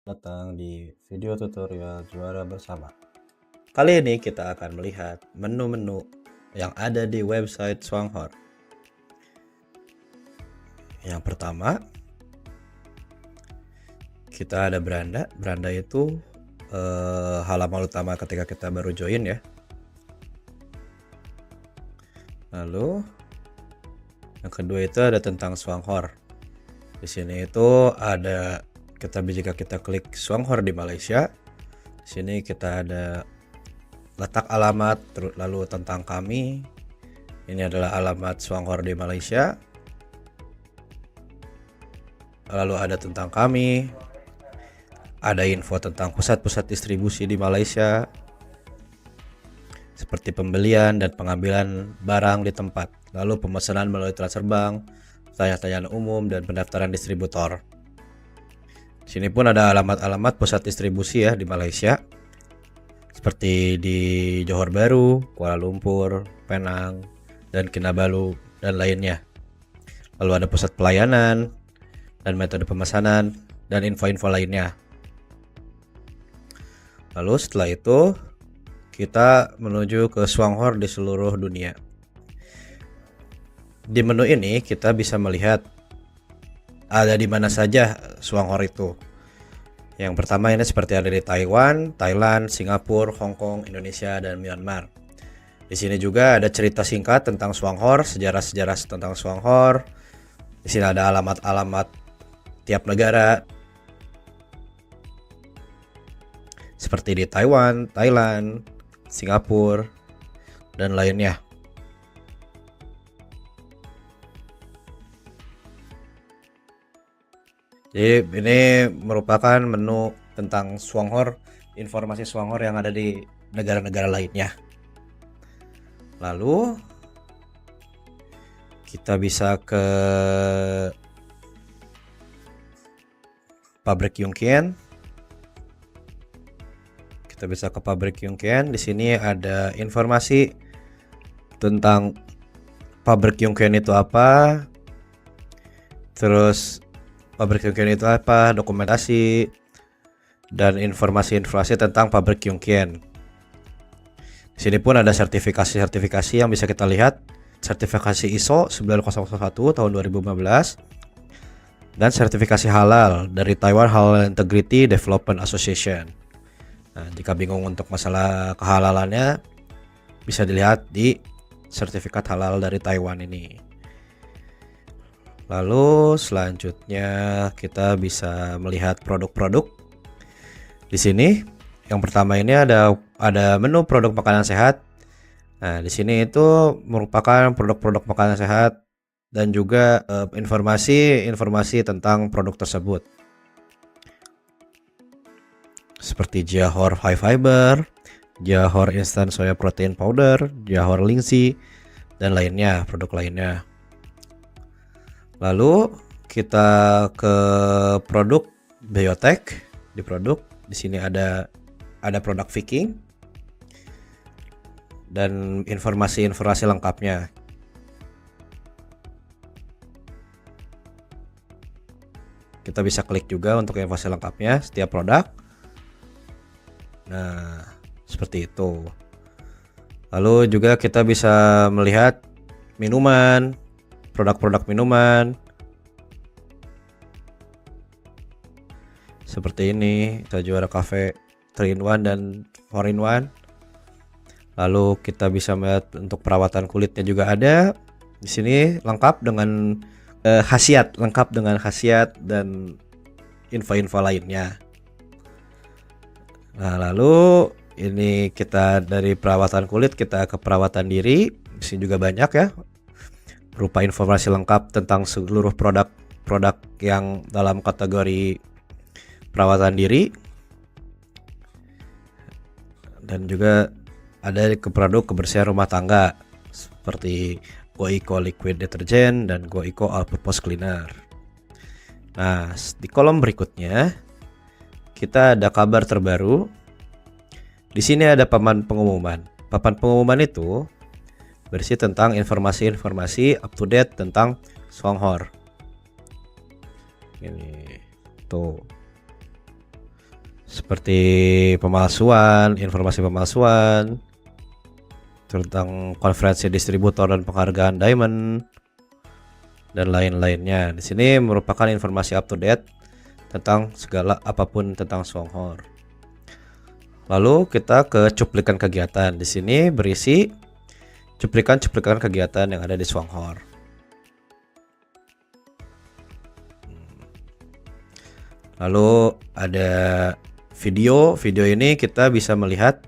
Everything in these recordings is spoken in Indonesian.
Datang di video tutorial juara bersama. Kali ini kita akan melihat menu-menu yang ada di website Swanghor. Yang pertama, kita ada beranda. Beranda itu halaman utama ketika kita baru join ya. Lalu yang kedua itu ada tentang Swanghor. Di sini itu ada jika kita klik Swanghor di Malaysia, di sini kita ada letak alamat, lalu tentang kami. Ini adalah alamat Swanghor di Malaysia. Lalu ada tentang kami, ada info tentang pusat-pusat distribusi di Malaysia, seperti pembelian dan pengambilan barang di tempat, lalu pemesanan melalui transfer bank, tanya-tanyaan umum, dan pendaftaran distributor. Sini pun ada alamat-alamat pusat distribusi ya di Malaysia, seperti di Johor Bahru, Kuala Lumpur, Penang, dan Kinabalu, dan lainnya. Lalu ada pusat pelayanan dan metode pemesanan dan info-info lainnya. Lalu setelah itu kita menuju ke Swanghor di seluruh dunia. Di menu ini kita bisa melihat ada di mana saja Swanghor itu. Yang pertama ini seperti ada di Taiwan, Thailand, Singapura, Hong Kong, Indonesia, dan Myanmar. Di sini juga ada cerita singkat tentang Swanghor, sejarah-sejarah tentang Swanghor. Di sini ada alamat-alamat tiap negara, seperti di Taiwan, Thailand, Singapura, dan lainnya. Jadi ini merupakan menu tentang Swanghor, informasi Swanghor yang ada di negara-negara lainnya. Lalu kita bisa ke pabrik Yungkian. Kita bisa ke pabrik Yungkian. Di sini ada informasi tentang pabrik Yungkian itu apa. Terus pabrik Yungkian itu apa, dokumentasi, dan informasi-informasi tentang pabrik Yungkian. Di sini pun ada sertifikasi-sertifikasi yang bisa kita lihat. Sertifikasi ISO 9001 tahun 2015 dan sertifikasi halal dari Taiwan Halal Integrity Development Association. Nah, jika bingung untuk masalah kehalalannya, bisa dilihat di sertifikat halal dari Taiwan ini. Lalu selanjutnya kita bisa melihat produk-produk. Di sini yang pertama ini ada menu produk makanan sehat. Nah, di sini itu merupakan produk-produk makanan sehat dan juga informasi tentang produk tersebut. Seperti Johor High Fiber, Johor Instant Soya Protein Powder, Johor Lingxi, dan lainnya, produk lainnya. Lalu kita ke produk Biotech. Di produk di sini ada produk Viking dan informasi lengkapnya. Kita bisa klik juga untuk informasi lengkapnya setiap produk. Nah, seperti itu. Lalu juga kita bisa melihat minuman, produk-produk minuman seperti ini. Kita juara cafe 3-in-1 dan 4-in-1. Lalu kita bisa melihat untuk perawatan kulitnya juga ada. Di sini lengkap dengan khasiat dan info-info lainnya. Nah, lalu ini kita dari perawatan kulit kita ke perawatan diri. Di sini juga banyak ya, berupa informasi lengkap tentang seluruh produk yang dalam kategori perawatan diri, dan juga ada ke produk kebersihan rumah tangga seperti GoEco Liquid Detergent dan GoEco All Purpose Cleaner. Nah, di kolom berikutnya kita ada kabar terbaru. Di sini ada papan pengumuman. Papan pengumuman itu berisi tentang informasi up to date tentang Swanghor. Ini tuh. seperti pemalsuan, informasi pemalsuan, tentang konferensi distributor dan penghargaan Diamond, dan lain-lainnya. Di sini merupakan informasi up to date tentang segala apapun tentang Songhor. Lalu kita ke cuplikan kegiatan. Di sini berisi cuplikan-cuplikan kegiatan yang ada di Songhor. Lalu ada video. Video ini kita bisa melihat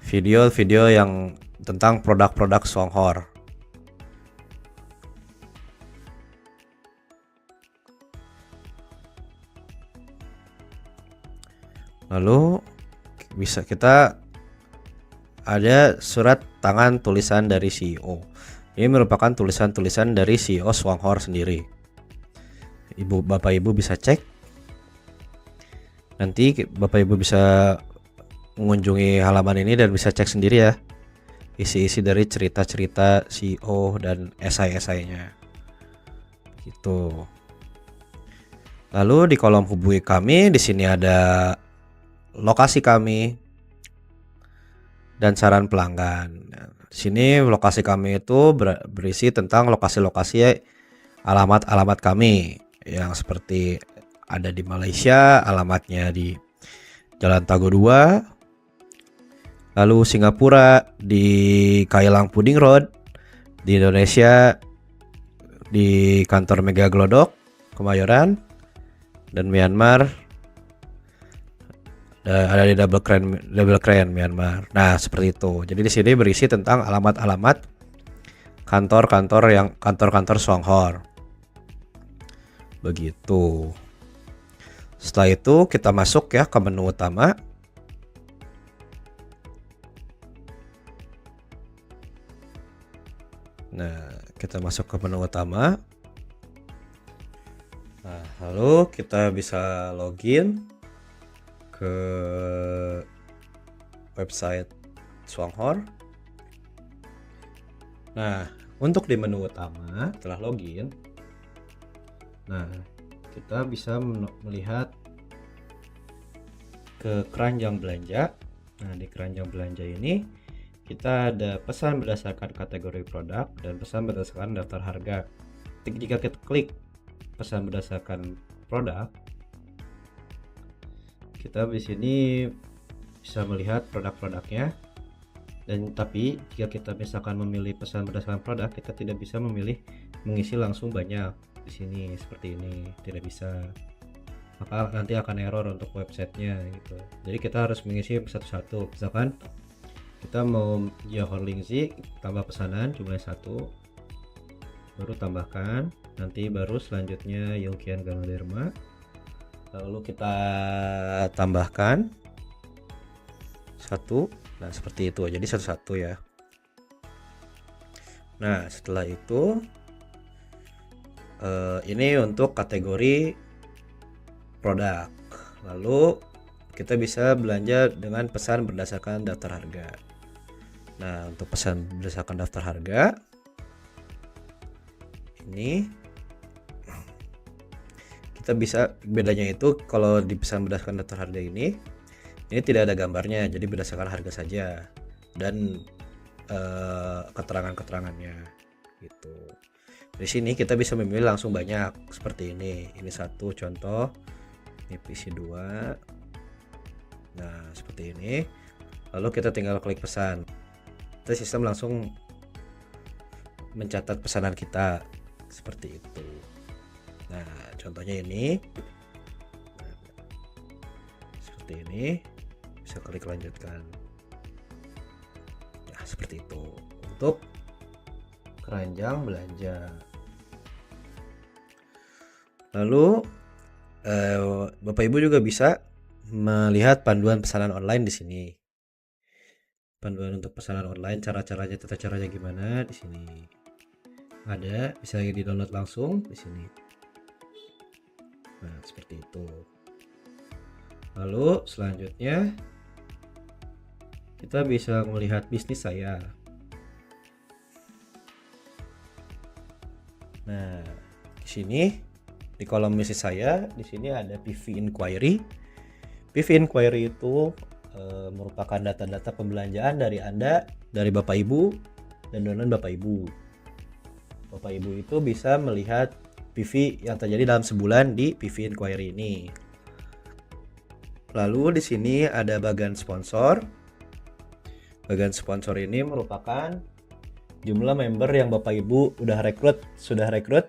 video-video yang tentang produk-produk Songhor. Lalu bisa kita ada surat tangan tulisan dari CEO. Ini merupakan tulisan-tulisan dari CEO Songhor sendiri. Bapak Ibu bisa cek. Nanti Bapak Ibu bisa mengunjungi halaman ini dan bisa cek sendiri ya, isi-isi dari cerita-cerita CEO dan esai-esainya gitu. Lalu di kolom hubungi kami, di sini ada lokasi kami dan saran pelanggan. Di sini lokasi kami itu berisi tentang lokasi-lokasi alamat-alamat kami yang seperti ada di Malaysia, alamatnya di Jalan Tagore 2. Lalu Singapura di Kailang Puding Road. Di Indonesia di kantor Mega Glodok Kemayoran. Dan Myanmar ada di Double Crane Myanmar. Nah, seperti itu. Jadi di sini berisi tentang alamat-alamat kantor-kantor Songhor. Begitu. Setelah itu kita masuk ya ke menu utama. Nah, kita masuk ke menu utama. Nah, lalu kita bisa login ke website Songhor. Nah, untuk di menu utama setelah login, nah kita bisa melihat ke keranjang belanja. Nah, di keranjang belanja ini kita ada pesan berdasarkan kategori produk dan pesan berdasarkan daftar harga. Jika kita klik pesan berdasarkan produk, kita di sini bisa melihat produk-produknya. Dan tapi jika kita misalkan memilih pesan berdasarkan produk, kita tidak bisa memilih mengisi langsung banyak. Di sini seperti ini tidak bisa, maka nanti akan error untuk websitenya gitu. Jadi kita harus mengisi satu-satu. Misalkan kita mau Johor Lingzi tambah pesanan jumlah 1, baru tambahkan, nanti baru selanjutnya Yongkian Ganoderma, lalu kita tambahkan 1. Nah, seperti itu, jadi satu-satu ya. Nah, setelah itu ini untuk kategori produk. Lalu kita bisa belanja dengan pesan berdasarkan daftar harga. Nah, untuk pesan berdasarkan daftar harga ini kita bisa, bedanya itu kalau di pesan berdasarkan daftar harga ini tidak ada gambarnya, jadi berdasarkan harga saja dan keterangan-keterangannya gitu. Di sini kita bisa memilih langsung banyak seperti ini. Ini satu contoh, ini PC 2. Nah, seperti ini. Lalu kita tinggal klik pesan. Kita sistem langsung mencatat pesanan kita seperti itu. Nah, contohnya ini. Nah, seperti ini. Bisa klik lanjutkan. Nah, seperti itu untuk keranjang belanja. Lalu Bapak Ibu juga bisa melihat panduan pesanan online di sini. Panduan untuk pesanan online, cara-caranya, tata caranya gimana di sini. Ada, bisa di-download langsung di sini. Nah, seperti itu. Lalu selanjutnya kita bisa melihat bisnis saya. Nah, di sini di kolom bisnis saya, di sini ada PV inquiry. PV inquiry itu merupakan data-data pembelanjaan dari Anda, dari Bapak Ibu, dan Bapak Ibu. Bapak Ibu itu bisa melihat PV yang terjadi dalam sebulan di PV inquiry ini. Lalu di sini ada bagian sponsor. Bagian sponsor ini merupakan jumlah member yang Bapak Ibu sudah rekrut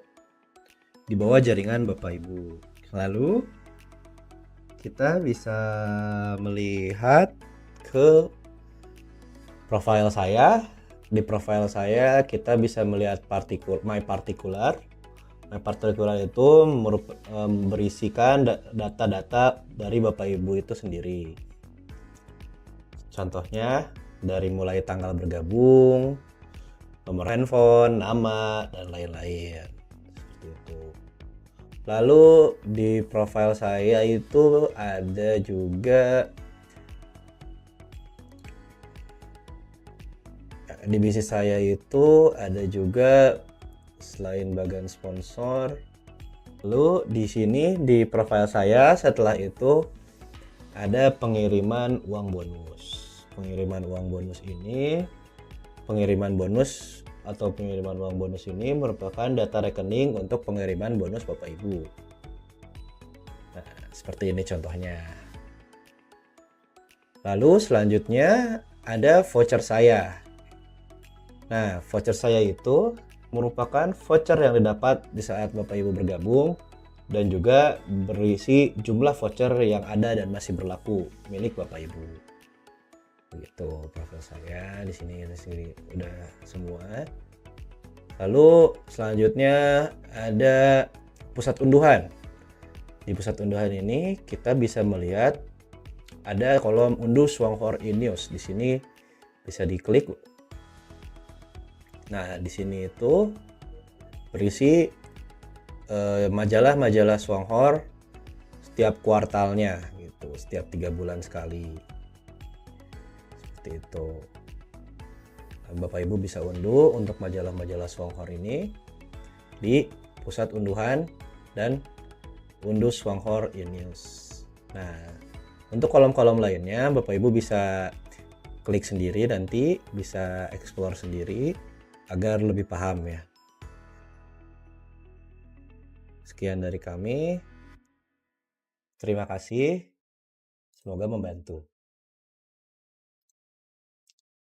di bawah jaringan Bapak Ibu. Lalu kita bisa melihat ke profil saya. Di profil saya kita bisa melihat my particular. My particular itu berisikan data-data dari Bapak Ibu itu sendiri. Contohnya dari mulai tanggal bergabung, nomor handphone, nama, dan lain-lain. Seperti itu. Lalu di profil saya itu ada juga di bisnis saya itu ada juga selain bagian sponsor. Lalu di sini di profil saya setelah itu ada pengiriman uang bonus. Pengiriman uang bonus ini, pengiriman uang bonus ini merupakan data rekening untuk pengiriman bonus Bapak Ibu. Nah, seperti ini contohnya. Lalu selanjutnya ada voucher saya. Nah, voucher saya itu merupakan voucher yang didapat di saat Bapak Ibu bergabung dan juga berisi jumlah voucher yang ada dan masih berlaku milik Bapak Ibu. Begitu profil saya di sini udah semua. Lalu selanjutnya ada pusat unduhan. Di pusat unduhan ini kita bisa melihat ada kolom unduh Swanghor e-news. Di sini bisa diklik. Nah, di sini itu berisi majalah-majalah Swanghor setiap kuartalnya gitu, setiap 3 bulan sekali. Seperti itu. Bapak Ibu bisa unduh untuk majalah-majalah Swanghor ini di pusat unduhan dan unduh Swanghor e-news. Nah, untuk kolom-kolom lainnya Bapak Ibu bisa klik sendiri, nanti bisa explore sendiri agar lebih paham ya. Sekian dari kami. Terima kasih. Semoga membantu.